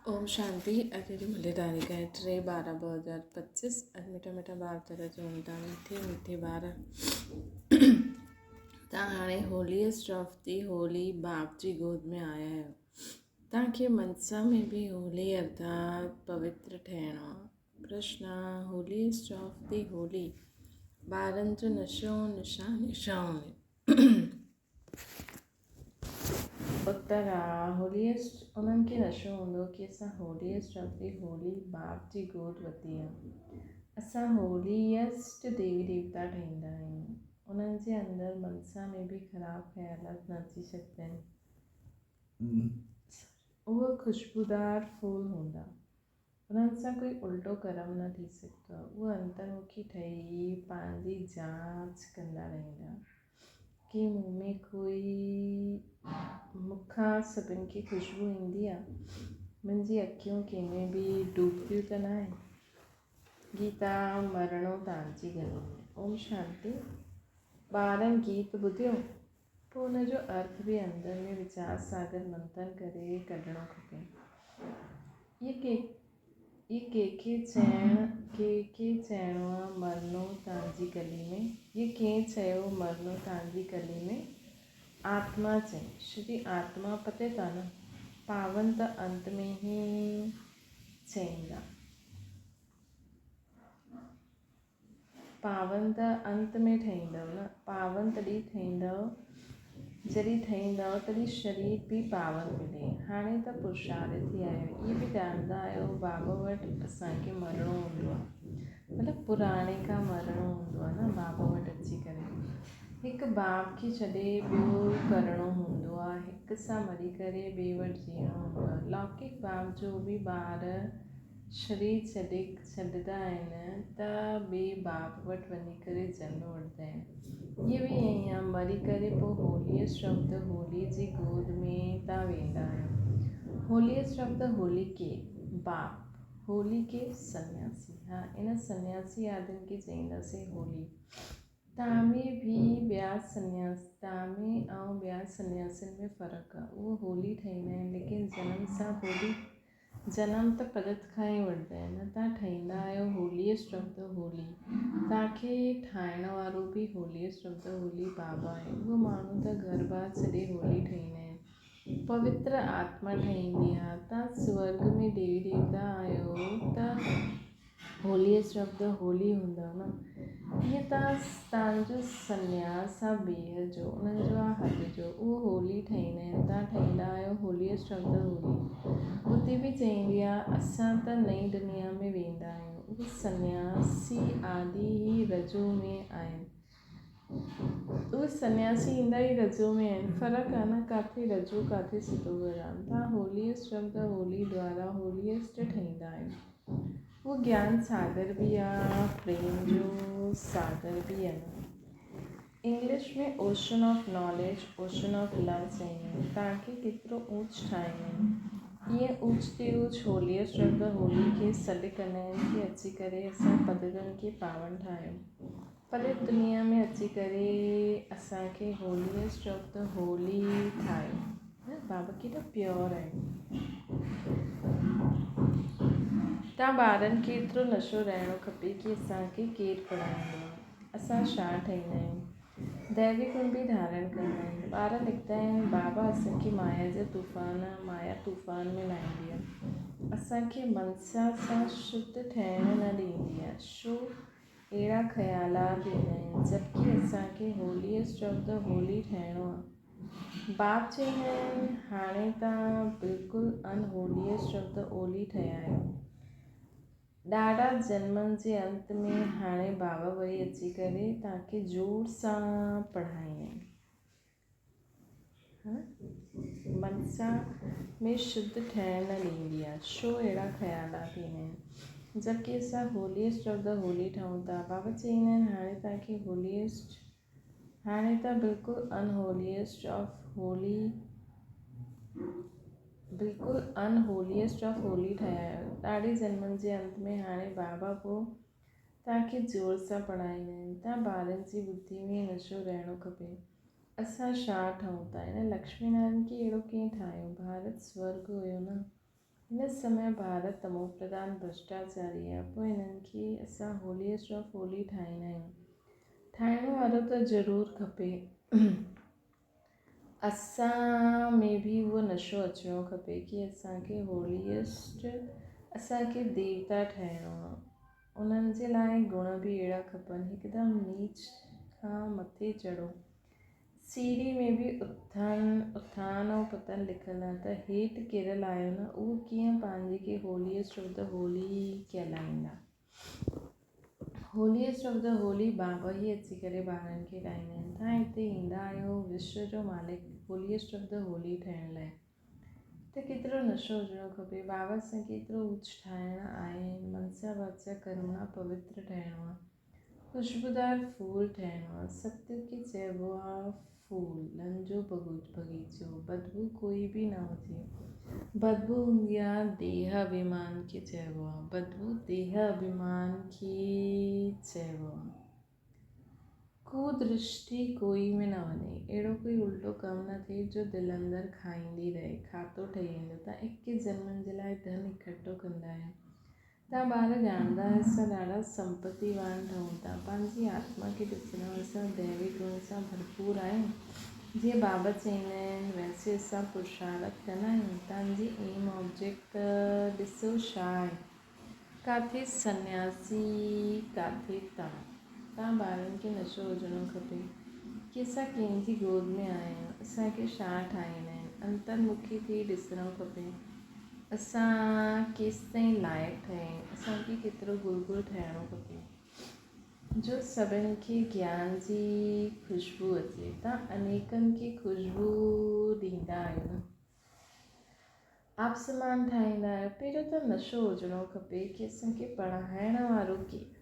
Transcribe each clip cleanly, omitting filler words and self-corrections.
ओम शांति। अॼु जी मुले तारीख़ आहे 3/12/2025। अॼु मिठा मिठा ॿार तर चवनि था मिठे मिठे ॿार तव्हां हाणे होलीअ स्टॉफ थी होली बाप जी गोद में आया आहियो। तव्हांखे मनसा में बि होली अर्थात पवित्र ठहिणो आहे। कृष्णा होलीअ स्टॉफ थी होली ॿारनि जो नशो निशान उत्तर आहे होलीअ उन्हनि खे नशो हूंदो की असां होलीअ स्टॉफ थी होली बाप जी गोद वरिती आहे। असां होलीएस्ट देवी देवता ठाहींदा आहियूं। उन्हनि जे अंदरि मनसा में बि ख़राबु ख़्यालात न अची सघंदा आहिनि। उहे ख़ुशबूदार फूल हूंदा, उन्हनि सां कोई उल्टो कर्म न थी सघंदो आहे। उहे अंतर्मुखी ठही पंहिंजी जांच कंदा रहंदा कि मूं में कोई मूंखां सभिनि खे ख़ुशबू ईंदी आहे, मुंहिंजी अखियूं कंहिंमें बि डूबतियूं त न आहिनि। गीता मरणो तव्हांजी गले में। ओम शांति। ॿारनि गीत ॿुधियो पोइ हुनजो अर्थ बि अंदरि में वीचार सागर मंथन करे कढणो खपे। ये कंहिंखे चइणो आहे मरणो तव्हांजी गली में। ये कंहिं चयो मरणो तव्हांजी गली में? आत्मा चई। श्री आत्मा पते था न, पावन त अंत में ही चईंदा। पावन त अंत में ठहींदव न, पावन तॾहिं ठहींदव जॾहिं ठहींदव तॾहिं शरीर बि पावन मिले। हाणे त पुरुषार्थ थी आहियो, इहे बि ॼाणंदा आहियो बाबा वटि असांखे मरणो हूंदो आहे, मतिलबु पुराणे खां मरणो हूंदो आहे न। बाबा वटि अची करे हिकु बाप खे छॾे ॿियो करिणो हूंदो आहे, हिक सां मरी करे ॿिए वटि जीअणो हूंदो आहे। लौकिक बाप जो बि ॿार शरीर छॾंदा आहिनि त ॿिए बाप वटि वञी करे जन्म वठंदा आहिनि। इहे बि ईअं आहे, मरी करे पोइ होलीअ शब्द होली जी गोद में तव्हां वेंदा आहियो। होलीअ शब्द होली के बाप, होली के सन्यासी। हा, इन सन्यासी आदमी खे चईंदासीं होली। तव्हां में बि तव्हां में ऐं ॿिया सन्यासियुनि में फ़र्क़ु आहे। उहो होली ठाहींदा आहिनि लेकिन जनम सां होली, जनम त प्रगट खां ई वठंदा आहिनि। तव्हां ठाहींदा आहियो होलीअ शब्द होली, तव्हांखे ठाहिण वारो बि होलीअ शब्द होली बाबा आहे। उहो माण्हू त घर बार छॾे होली ठाहींदा आहिनि, पवित्र आत्मा ठाहींदी आहे। तव्हां स्वर्ग में देवी देवता आहियो त होलीअ शब्द होली हूंदव न। ईअं तव्हांजो सन्यास आहे ॿिए जो, उन्हनि जो आहे हद जो, उहो होली ठाहींदा आहिनि। तव्हां ठाहींदा आहियो होलीअ शब्द होली। उते बि चईंदी आहे असां त नई दुनिया में वेंदा आहियूं। उहे सन्यासी आदि ई रजो में आहिनि, उहे सन्यासी ईंदा ई रजो में आहिनि। फ़र्क़ु आहे न, किथे रजो किथे सिधो वरान। तव्हां होलीअ शब्द होली द्वारा होलीएस्ट ठहींदा आहियो। उहो ज्ञान सागर बि आहे, प्रेम जो सागर बि आहे। इंग्लिश में ocean of knowledge, ocean of love चईंदा आहिनि। तव्हांखे केतिरो ऊच ठाहींदा आहिनि। ईअं ऊच ते ऊच होलीअ शब्द होली खे सॾु कंदा आहिनि कि अची करे असां पदरनि खे पावन ठाहियूं। पवित्र दुनिया में अची करे असांखे होलीअ शब्द होली ठाहियो। बाबा केॾो प्योर आहे। तव्हां ॿारनि खे एतिरो नशो रहणो खपे कि असांखे केरु पढ़ाईंदो आहे, असां छा ठाहींदा आहियूं। दैवी गुण बि धारण कंदा आहिनि। ॿार लिखंदा आहिनि बाबा असांखे माया तूफ़ान में लाहींदी आहे, असांखे मनसा सां शुद्ध ठहिणु न ॾींदी आहे। छो अहिड़ा ख़्यालात ईंदा आहिनि जबकि असांखे होलीअ शब्द होली ठहिणो आहे। बाप चईंदा आहिनि हाणे तव्हां बिल्कुलु होलीअ शब्द होली ठहिया आहियो। ॾाढा जन्मनि जे अंत में हाणे बाबा वरी अची करे तव्हांखे जोर सां पढ़ाईंदा आहिनि। मनसा में शुद्ध ठहिणु न ॾींदी आहे। छो अहिड़ा ख़्यालात ईंदा आहिनि जबकि असां होलीअ शब्द होली ठहूं था। बाबा चईंदा आहिनि हाणे तव्हांखे हाणे त बिल्कुलु अनहोलीएस्ट ऑफ होली, बिल्कुलु अनहोलीएस्ट ऑफ होली ठहिया आहियो। ॾाढे जन्मनि जे अंत में हाणे बाबा पोइ तव्हांखे ज़ोर सां पढ़ाईंदा आहिनि। तव्हां ॿारनि जी बुद्धि में नशो रहणो खपे। असां छा ठहूं था? हिन लक्ष्मी नारायण खे अहिड़ो कीअं ठाहियो? भारत स्वर्ग हुयो न, हिन समय भारत तमो प्रधान भ्रष्टाचारी आहे, पोइ हिननि खे असां होलीएस्ट ऑफ होली ठाहींदा आहियूं। ठाहिण वारो त ज़रूरु खपे। असां में बि उहो नशो अचिणो खपे कि असांखे होलीएस्ट असांखे देवता ठाहिणो आहे। उन्हनि जे लाइ गुण बि अहिड़ा खपनि, हिकदमि नीच खां मथे चढ़ो। सीढ़ी में बि उथान ऐं पतन लिखियलु आहे, त हेठि किरियल आहियो न, उहो कीअं पंहिंजे खे होलीएस्ट ऑफ द होली कहलाईंदा। होलीएस्ट ऑफ द होली बाबा ई अची करे ॿारनि खे ठाहींदा आहिनि। तव्हां हिते ईंदा आहियो विश्व जो मालिक होलीएस्ट ऑफ द होली ठहिण लाइ, त केतिरो नशो हुजणो खपे। बाबा असांखे एतिरो ऊच ठाहिणु आहे, मनसा वाचा करुणा पवित्र ठहिणो आहे, ख़ुशबूदार फूल ठहिणो आहे। सत्य खे चइबो आहे फूलनि जो बगीचो, बदबू कोई बि न हुजे। बदबू हूंदी आहे देह अभिमान खे चइबो आहे, बदबू देह अभिमान खे चइबो आहे। कुदृष्टि कोई में न वञे, अहिड़ो कोई उल्टो कमु न थिए जो दिलि अंदरि खाईंदी रहे, खातो ठही वेंदो। तव्हां 21 जन्मनि जे लाइ धन इकठो कंदा आहियो। तव्हां ॿार ॼाणंदा आहियो असां ॾाढा संपत्तिवान ठहूं था। पंहिंजी आत्मा खे ॾिसणु असां दैवी गुण सां भरपूर आहियूं। जीअं बाबा चवंदा आहिनि वैसे असां पुरुषार्थ कंदा आहियूं। तव्हांजी एम ऑब्जेक्ट ॾिसो छा आहे, काथे सन्यासी, काथे तव्हां ॿारनि खे नशो हुजणो खपे कि असां कंहिंजी गोद में आहियूं, असांखे छा ठाहींदा आहिनि, अंतर्मुखी थी ॾिसणो खपे। असां केसि ताईं लाइक़ु ठहियूं, असांखे केतिरो गुलगुल ठहिणो खपे जो सभिनि खे ज्ञान जी ख़ुशबू अचे। तव्हां अनेकनि खे ख़ुशबू ॾींदा आहियो, आप समान ठाहींदा आहियो। पहिरियों त नशो हुजणो खपे कि असांखे पढ़ाइण वारो केरु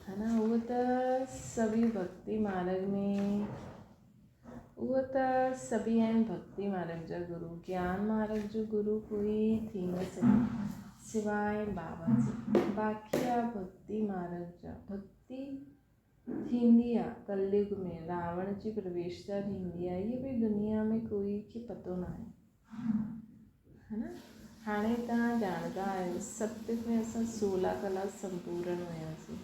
है न। उहो त सभी भक्ति मार्ग में, उहो त सभी आहिनि भक्ति मार्ग जा गुरु। ज्ञान मार्ग जो गुरु कोई थी न सघे सिवाय बाबा जी। बाक़ी आहे भक्ति मार्ग जा। भक्ति थींदी आहे कलयुग में, रावण जी प्रवेशता थींदी आहे, इहे बि दुनिया में कोई खे पतो न आहे, है न। हाणे तव्हां ॼाणंदा आहियो सत्य में असां 16 कला संपूर्ण हुयासीं।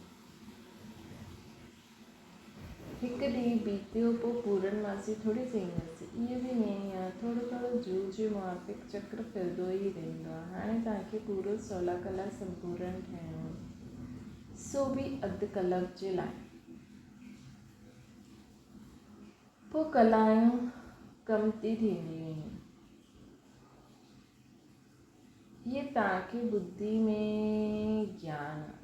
हिकु ॾींहुं बीतियो पोइ पूर्णमासी थोरी चईंदासीं, इहो बि ईअं ई आहे, थोरो थोरो जूझ मुआफ़िक चक्र फिरंदो ई रहंदो आहे। हाणे तव्हांखे पूरो 16 कला संपूर्ण ठहिणो आहे, सो बि अधु कलाक जे लाइ। पोइ कलायूं कम थी थींदी वेंदियूं। इहे तव्हांखे बुद्धि में ज्ञान आहे।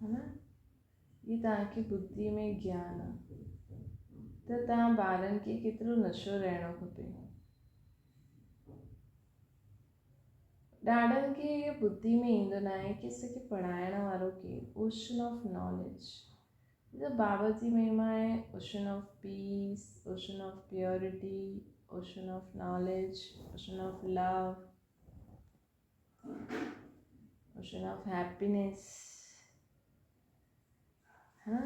है न, ये तव्हांखे बुद्धि में ज्ञान आहे। त तव्हां ॿारनि खे केतिरो नशो रहणो खपे। ॾाढनि खे इहो बुद्धि में ईंदो न आहे कि असांखे पढ़ाइण वारो केरु। ओशन ऑफ नॉलेज, त बाबा जी महिमा आहे। Ocean of peace, ocean of purity, ocean of knowledge, ocean of love, ocean of happiness, है न।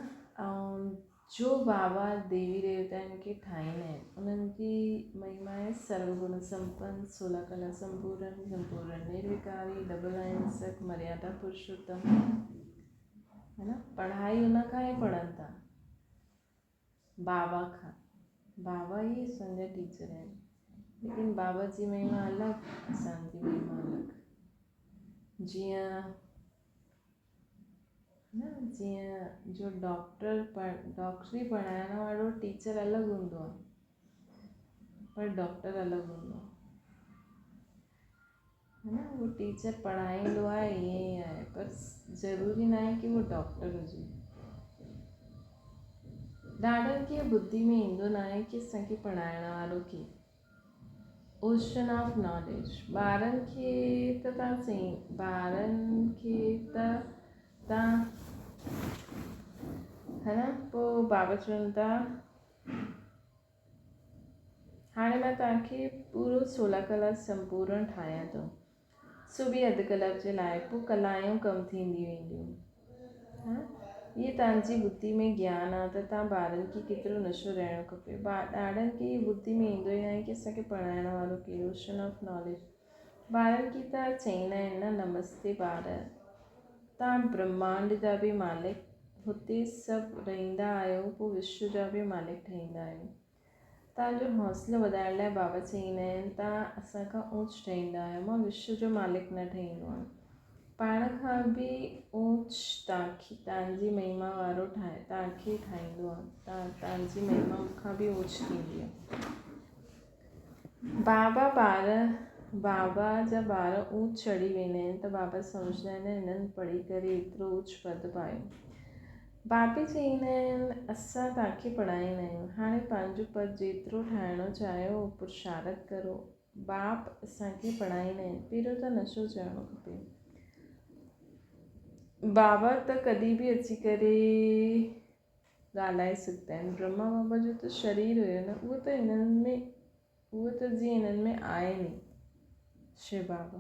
ऐं जो बाबा देवी देवताउनि खे ठाहींदा आहिनि उन्हनि जी महिमा आहे सर्वगुण संपन्न, 16 कला संपूर्ण, निर्विकारी, डबल अहिंसक, मर्यादा पुरुषोत्तम, है न। पढ़ाई उन खां ई पढ़नि था, बाबा खां। बाबा ई असांजा टीचर आहिनि, लेकिन बाबा जी महिमा अलॻि, असांजी महिमा अलॻि। जीअं न, जीअं जो डॉक्टरी पढ़ाइण वारो टीचर अलॻि हूंदो आहे, पर डॉक्टर अलॻि हूंदो आहे, है न। उहो टीचर पढ़ाईंदो आहे ईअं ई आहे, पर ज़रूरी न आहे कि उहो डॉक्टर हुजे। ॾाढनि खे बुद्धि में ईंदो न आहे कि असांखे पढ़ाइण वारो केरु। ओशन ऑफ नॉलेज, ॿारनि खे त तव्हां ॿारनि खे त तव्हां, है न। पोइ बाबा चवनि था हाणे मां तव्हांखे पूरो 16 कला संपूर्ण ठाहियां थो, सो बि अधु कलाक जे लाइ। पोइ कलायूं कम थींदी वेंदियूं, ये तव्हांजी बुद्धि में ज्ञान आहे त तव्हां ॿारनि खे केतिरो नशो रहणु खपे। ॾाढनि खे इहा बुद्धि में ईंदो ई न आहे की असांखे पढ़ाइण वारो केरु, ओशन ऑफ नॉलेज। ॿारनि खे त चईंदा आहिनि न, नमस्ते ॿार, तव्हां ब्रह्मांड जा बि मालिक, हुते सभु रहंदा आहियो, पोइ विश्व जा बि मालिक ठहींदा आहियो। तव्हांजो हौसलो वधाइण लाइ बाबा चईंदा आहिनि तव्हां असांखां ऊच ठहींदा आहियो, मां विश्व जो मालिक न ठहींदो आहियां, पाण खां बि ऊच तव्हांजी महिमा वारो तव्हांखे ठाहींदो आहे, तव्हांजी महिमा मूंखां बि ऊच थींदी आहे। बाबा जा ॿार ऊच चढ़ी वेंदा आहिनि त बाबा सम्झंदा आहिनि हिननि पढ़ी करे एतिरो ऊच पद पायो। बाबा चईंदा आहिनि असां तव्हांखे पढ़ाईंदा आहियूं, हाणे पंहिंजो पद जेतिरो ठाहिणो चाहियो पुरुषारथ करो। बाप असांखे पढ़ाईंदा आहिनि, पहिरियों त नशो चढ़णो खपे। बाबा त कॾहिं बि अची करे ॻाल्हाए सघंदा आहिनि। ब्रह्मा बाबा जो त शरीर हुयो न, उहो त जीअं हिननि में आहे नी शिव बाबा,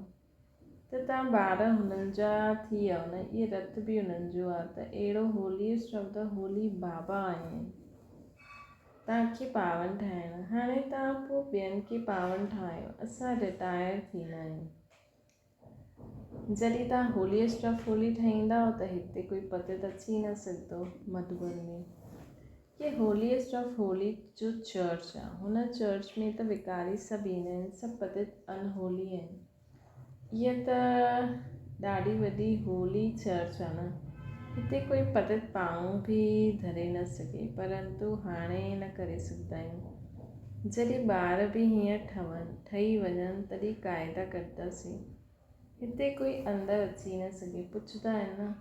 त तव्हां ॿार हुननि जा थी विया न, इहे रथ बि हुननि जो आहे। त अहिड़ो होलीएस्ट ऑफ द होली बाबा आहिनि तव्हांखे पावन ठाहिणु। हाणे तव्हां पोइ ॿियनि खे पावन ठाहियो। असां रिटायर थींदा आहियूं। जॾहिं तव्हां होलीएस्ट ऑफ होली ठहींदा त हिते कोई पतित अची न सघंदो मधुबन में। ये होलीएस्ट ऑफ होली जो चर्च आहे, हुन चर्च में त विकारी सभु ईंदा आहिनि, सभु पतित अनहोली आहिनि। हीअ त ॾाढी वॾी होली चर्च आहे न, हिते कोई पतित पाऊं बि धरे न सघे, परंतु हाणे न करे सघंदा आहियूं। जॾहिं ॿार बि हीअं ठही वञनि तॾहिं क़ाइदा कंदासीं। हिते कोई अंदरि अची न सघे। पुछंदा आहिनि न,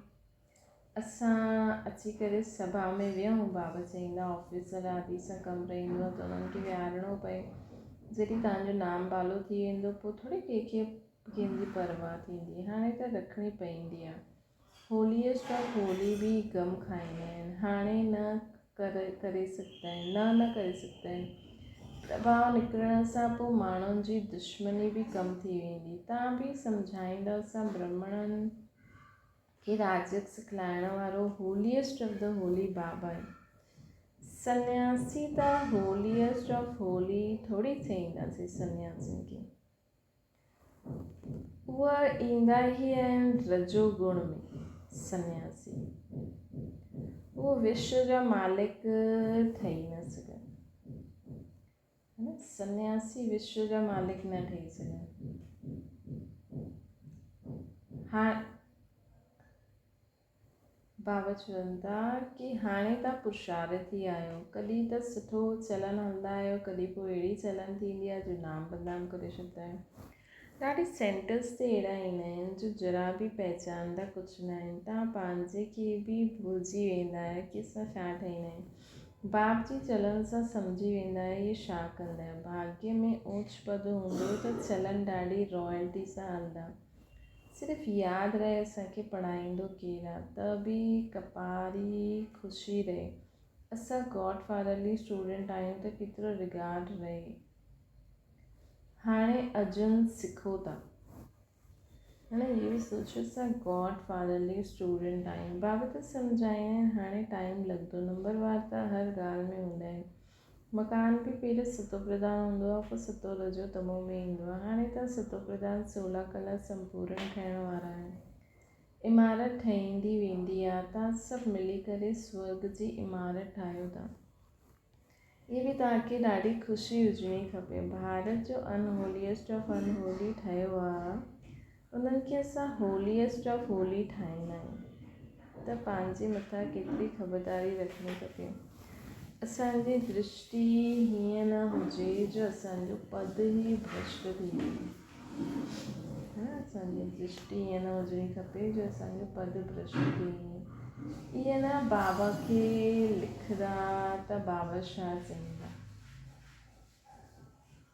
असां अची करे सभा में वियूं, बाबा चईंदा ऑफिसर आदि सां कमु रहंदो आहे त उन्हनि खे विहारिणो पए। जॾहिं तव्हांजो नाम बालो थी वेंदो पोइ थोरी कंहिंजी परवाह थींदी। हाणे त रखणी पवंदी आहे। होलीएस्ट ऑफ होली बि गम खाईंदा आहिनि, हाणे न करे सघंदा आहिनि, न करे सघंदा आहिनि। दबाव निकिरण सां पोइ माण्हुनि जी दुश्मनी बि कम थी वेंदी। तव्हां बि सम्झाईंदव असां ब्राह्मणनि खे राजक सिखलाइण वारो होलीएस्ट ऑफ द होली बाबा आहे। सन्यासी त होलीएस्ट ऑफ होली थोरी चईंदासीं सन्यासियुनि खे, उहा ईंदा ई आहिनि रजो गुण में। सन्यासी उहो विश्व जा मालिक ठही न सघनि, सन्यासी विश्व जा मालिक न ठही सघनि। बाबा चवनि था कि हाणे तव्हां पुरुषार्थी आहियो, कॾहिं त सुठो चलन हलंदा आहियो, कॾहिं पोइ अहिड़ी चलन थींदी आहे जो नाम बदनाम करे छॾंदा आहियो। ॾाढे सेंटर्स ते अहिड़ा ईंदा आहिनि जो जरा बि पहचानंदा कुझु न आहिनि। तव्हां पंहिंजे खे बि भुलिजी वेंदा आहियो कि असां छा ठाहींदा आहियूं। बाप जी चलन सां सम्झी वेंदा आहियो इहे छा कंदा आहियो। भाग्य में ऊच पद हूंदो त चलन ॾाढी रॉयल्टी सां हलंदा। सिर्फ़ु यादि रहे असांखे पढ़ाईंदो केरु आहे त बि कपारी ख़ुशी रहे। असां गॉड फादरली स्टूडेंट आहियूं त केतिरो रिगार्ड रहे। हाणे अर्जुन सिखो था, हाणे इहो बि सोचो असां गॉड फादरली स्टूडेंट आहियूं। बाबा त सम्झाईंदा आहिनि हाणे टाइम लॻंदो, नंबरवार त हर ॻाल्हि में हूंदा आहिनि। मकान बि पहिरियों सतो प्रधान हूंदो आहे, पोइ सतो रजो तमो में ईंदो आहे। हाणे त सतो प्रधान 16 कला संपूर्ण ठहिण वारा आहिनि। इमारत ठहींदी वेंदी आहे, तव्हां सभु मिली करे स्वर्ग जी इमारत ठाहियो था। इहे बि तव्हांखे ॾाढी ख़ुशी हुजणी खपे। भारत जो अनहोलीएस्ट ऑफ अनहोली ठहियो आहे, उन्हनि खे असां होलीएस्ट ऑफ होली ठाहींदा आहियूं। त पंहिंजे मथां केतिरी ख़बरदारी रखणी खपे। असांजी दृष्टि हीअं न हुजे जो असांजो पद ई भ्रष्ट थी वञे। असांजी दृष्टि हीअं न हुजणी खपे जो असांजो पद भ्रष्ट थी वञे। ईअं न बाबा खे लिखंदा त बाबा छा चईंदा।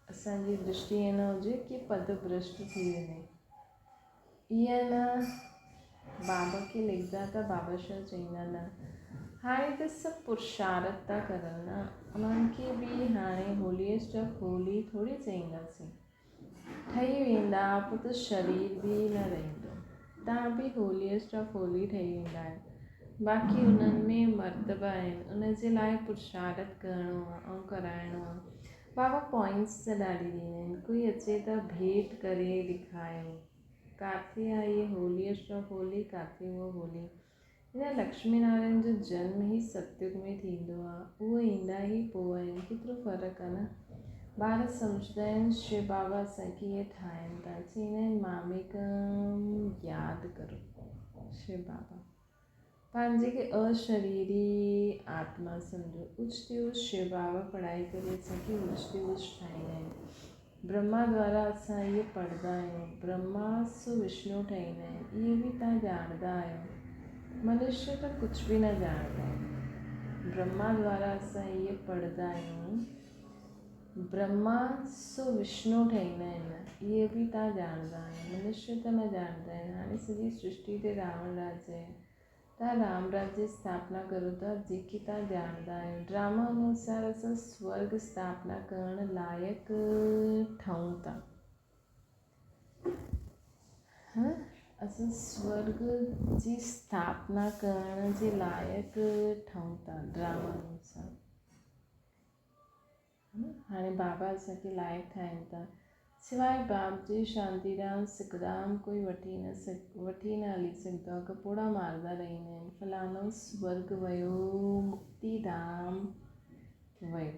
असांजी दृष्टि ईअं न हुजे कि पद भ्रष्ट थी वञे। ईअं न बाबा खे लिखंदा त बाबा छा चईंदा। न, हाणे त सभु पुरुषार्थ था करनि न, उन्हनि खे बि हाणे होलीएस्ट ऑफ होली थोरी चईंदासीं। ठही वेंदा पोइ त शरीर बि न रहंदो। तव्हां बि होलीएस्ट ऑफ होली ठही वेंदा आहियो। बाक़ी उन्हनि में मर्तबा आहिनि, उन जे लाइ पुरुषार्थ करिणो आहे ऐं कराइणो आहे। बाबा पॉइंट्स त ॾाढी ॾींदा आहिनि। कोई अचे त भेंट करे ॾेखारियो, किथे आहे इहे होलीएस्ट ऑफ होली, किथे उहा होली। हिन लक्ष्मी नारायण जो जनम ई सतयुग में थींदो आहे, उहे ईंदा ई पोइ आहिनि। केतिरो फ़र्क़ु आहे न। ॿार सम्झंदा आहिनि शिव बाबा असांखे इहे ठाहिनि था, चवंदा आहिनि मामेकम यादि करो शिव बाबा। पंहिंजे खे अशरीरी आत्मा सम्झो। उच ते उच शिव बाबा पढ़ाई करे असांखे उच ते उच ठाहींदा आहिनि। ब्रह्मा द्वारा असां इहे पढ़ंदा आहियूं। ब्रह्मा सो विष्णु ठाहींदा आहिनि, इहे बि तव्हां ॼाणंदा आहियो। मनुष्य त कुझु बि न ॼाणंदा आहिनि। ब्रह्मा द्वारा असां इहे पढ़ंदा आहियूं। ब्रह्मा सो विष्णु ठाहींदा आहिनि, इहे बि तव्हां ॼाणंदा आहियो। मनुष्य त न ॼाणंदा आहिनि। हाणे सॼी सृष्टि ते रावण राज्य आहे, तव्हां राम राज्य जी स्थापना करो था, जेकी तव्हां ॼाणंदा आहियो। ड्रामा अनुसार असां स्वर्ग स्थापना करण लाइक़ु ठहूं था। असां स्वर्ग जी स्थापना करण जे लाइक़ु ठहूं था ड्रामा अनुसार। हाणे बाबा असांखे लाइक़ु ठाहिनि था। सवाइ बाप जी शांतीधाम सुखधाम कोई वठी न हली सघंदो आहे। कपोड़ा मारदा रहंदा आहिनि, फलानो स्वर्ग वियो, मुक्तिधाम वियो।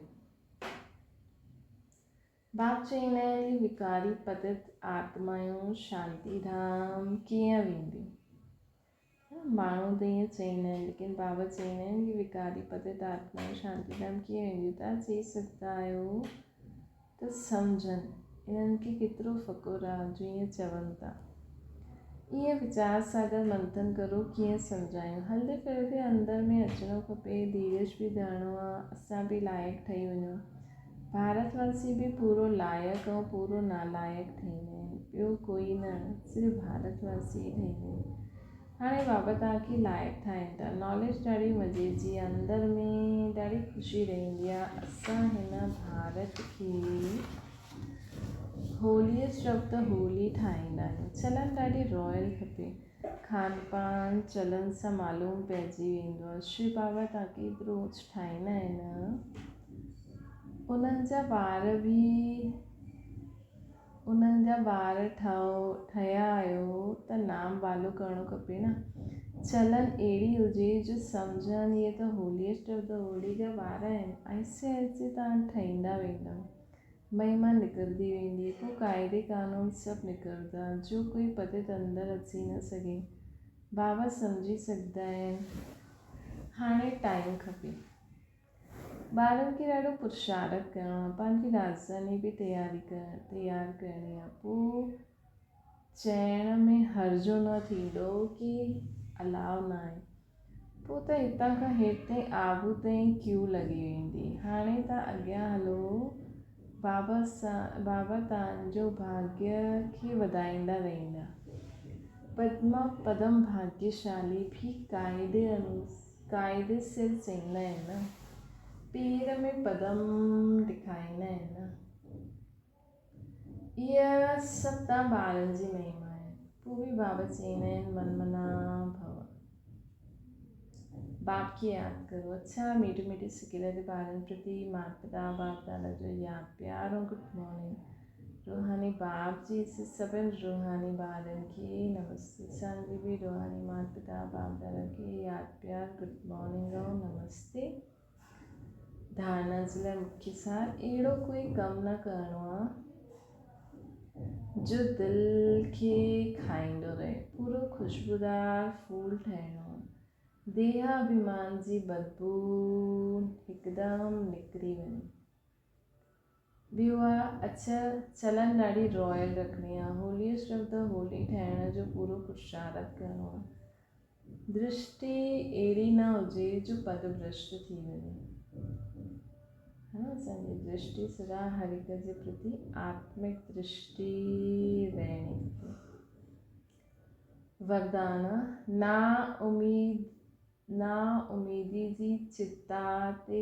बाप चवंदा आहिनि विकारी पतित आत्मायूं शांतीधाम कीअं वेंदियूं। माण्हू त ईअं चवंदा आहिनि, लेकिन बाबा चवंदा आहिनि कि विकारी पतित आत्मायूं शांतीधाम कीअं वेंदियूं। तव्हां चई सघंदा आहियो त सम्झनि, इन्हनि खे केतिरो फ़कुरु आहे जो ईअं चवनि था। ईअं वीचार सागर मंथन करो कीअं सम्झायूं। हलंदे फिरंदे अंदर में अचिणो खपे, धीरज बि धरिणो आहे, असां बि लाइक़ु ठही वञूं। भारतवासी बि पूरो लाइक़ु ऐं पूरो नालाइक़ु ठहींदा आहिनि, ॿियो कोई न, सिर्फ़ु भारतवासी ई ठहींदा आहिनि। हाणे बाबा तव्हांखे लाइक़ु ठाहिनि था। नॉलेज ॾाढी मज़े जी, अंदर में ॾाढी ख़ुशी रहंदी आहे। असां हिन भारत खे होलीएस्ट ऑफ द होली ठाहींदा आहियूं। चलन ॾाढी रॉयल खपे। खान पान चलन सां मालूम पइजी वेंदो आहे। शिव बाबा तव्हांखे एतिरो कुझु ठाहींदा आहिनि, उन्हनि जा ॿार ठहिया आहियो त नाम वालो करिणो खपे न। चलन अहिड़ी हुजे जो सम्झनि इहे त होलीएस्ट ऑफ द होली जा ॿार आहिनि। ऐसे ऐसे तव्हां ठहींदा वेंदव, महिमा निकिरंदी वेंदी, पोइ क़ाइदे क़ानून सभु निकिरंदा, जो कोई पतित अंदरि अची न सघे। बाबा सम्झी सघंदा आहिनि। हाणे टाइम खपे, ॿारनि खे ॾाढो पुरुषार्थ करिणो आहे, पंहिंजी राजधानी बि तयारु करणी आहे। पोइ चइण में हर्जो न थींदो कि अलाउ न आहे। पोइ त हितां खां हेठि ताईं आबू ताईं क्यू लॻी वेंदी। हाणे तव्हां अॻियां हलो, बाबा तव्हांजो भाग्य खे वधाईंदा रहंदा। पदम भाग्यशाली भी क़ाइदे सिर चवंदा आहिनि न, पेर में पदम ॾेखारींदा आहिनि न। इहा सभु तव्हां ॿारनि जी महिमा आहे। पोइ बि बाबा चवंदा आहिनि मनमना भव, बाप खे यादि करो। अच्छा मीठे मीठे सिकिलर ॿारनि प्रति माता पिता बाप दादा जो यादि प्यार और गुड मॉर्निंग। रूहानी बाप जी सभिनि रूहानी ॿारनि खे नमस्ते। असांजी बि रूहानी माता पिता बाप दादा खे यादि प्यार गुड मॉर्निंग और नमस्ते। धारणा जे लाइ मुख्य सार, अहिड़ो कोई कमु न करिणो आहे जो दिलि खे खाईंदो रहे। पूरो ख़ुशबूदार फूल ठहिणो आहे। देहाभिमान जी बदबू हिकदमि निकिरी वञे। ॿियो आहे, अच्छा चलन ॾाढी रॉयल रखणी आहे। होलीएस्ट ऑफ द होली ठहिण जो पूरो पुरुषार्थ करिणो आहे। दृष्टि अहिड़ी न हुजे जो पदभ्रष्ट थी वञे। असांजी दृष्टि सदा हर हिक जे प्रति आत्मिक दृष्टि रहणी खपे। वरदान, ना उमीदी जी चिता ते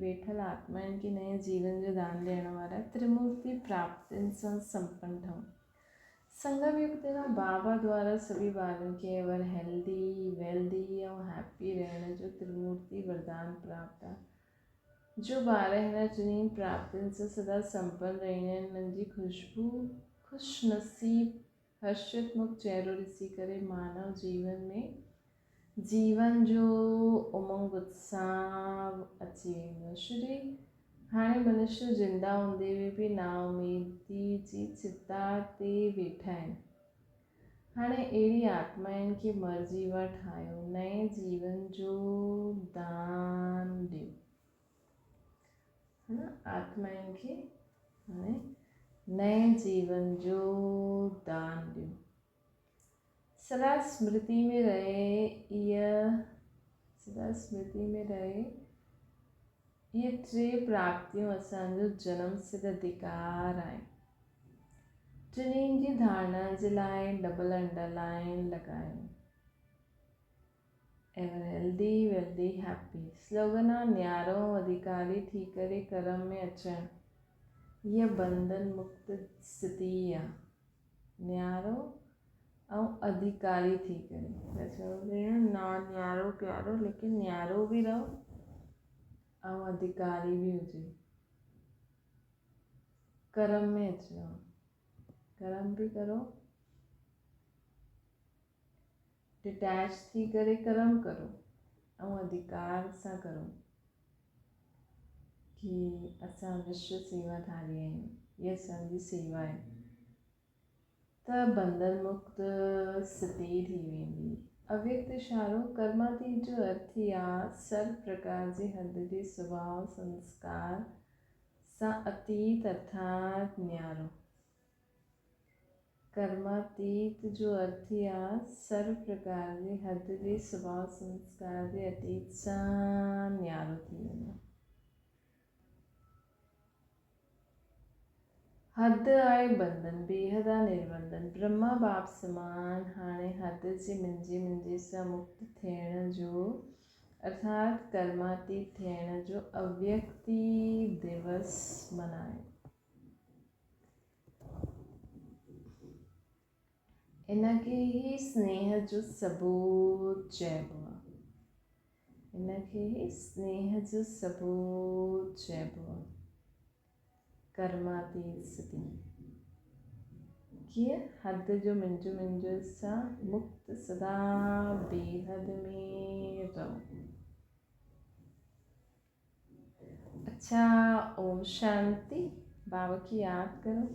वेठल आत्माउनि खे नए जीवन जो दान ॾियण वारा त्रिमूर्ति प्राप्तियुनि सां संपन्न ठहूं। संगम युक्त ना बाबा द्वारा सभी बालन के एवर हेल्दी वेल्दी और हैप्पी रहने जो त्रिमूर्ति वरदान प्राप्त है। जो 12 न चुनीन प्राप्त से सदा संपन्न रहने नंजी खुशबू खुश नसीब हर्षित मुख चेहरो ऋषि करे मानव जीवन में जीवन जो उमंग उत्साह अची वेंदो। श्री हाणे मनुष्य जिंदा हूंदे भी ना उमेदी जी चिता ते वेठा आहिनि। हाणे अहिड़ी आत्माउनि खे मर्ज़ी वटि ठाहियो, नए जीवन जो दान ॾियो। है न, आत्माउनि खे हाणे नए जीवन जो दान ॾियो। सदा स्मृति में रहे इहे टे प्राप्तियूं असांजो जन्म सिद्ध अधिकार आहिनि। टिन्हिनि जी धारणा जे लाइ डबल अंडरलाइन लॻायो। Ever healthy wealthy happy slogan आहे न्यारो अधिकारी थी करे कर्म में अचणु। हीअ बंधन मुक्त स्थिति आहे। न्यारो ऐं अधिकारी थी करे चवंदा ना न्यारो प्यारो लेकिन न्यारो बि रहो ऐं अधिकारी बि हुजे। कर्म में अचणो, कर्म बि करो, डिटैच थी करे कर्म करो ऐं अधिकार सां करो कि असां विश्व सेवाधारी आहियूं, इहा असांजी सेवा आहे। त बंधन मुक्त स्थिति थी वेंदी। अव्यक्त इशारो कर्मातीत जो अर्थ ई आहे सर्व प्रकार जे हद जे स्वभाव संस्कार सां अतीत अर्थात न्यारो। कर्मातीत जो अर्थ ई आहे सर्व प्रकार जे हद जे स्वभाव संस्कार जे अतीत सां न्यारो थी वेंदो। हद आहे बंधन, बेहद आहे निर्बंधन। ब्रह्मा बाप समान हाणे हद जे मुंहिंजे सां मुक्त थियण जो अर्थात कर्मातीत थियण जो अव्यक्ति दिवस मनायो। इनखे ई स्नेह जो सबूत चइबो आहे। इनखे ई स्नेह जो सबूत चइबो आहे। कर्मातीत स्थिति कीअं हद जो मुंहिंजो सां मुक्त सदा बेहद में रहो। अच्छा, ओम शांति। बाबा की याद करो।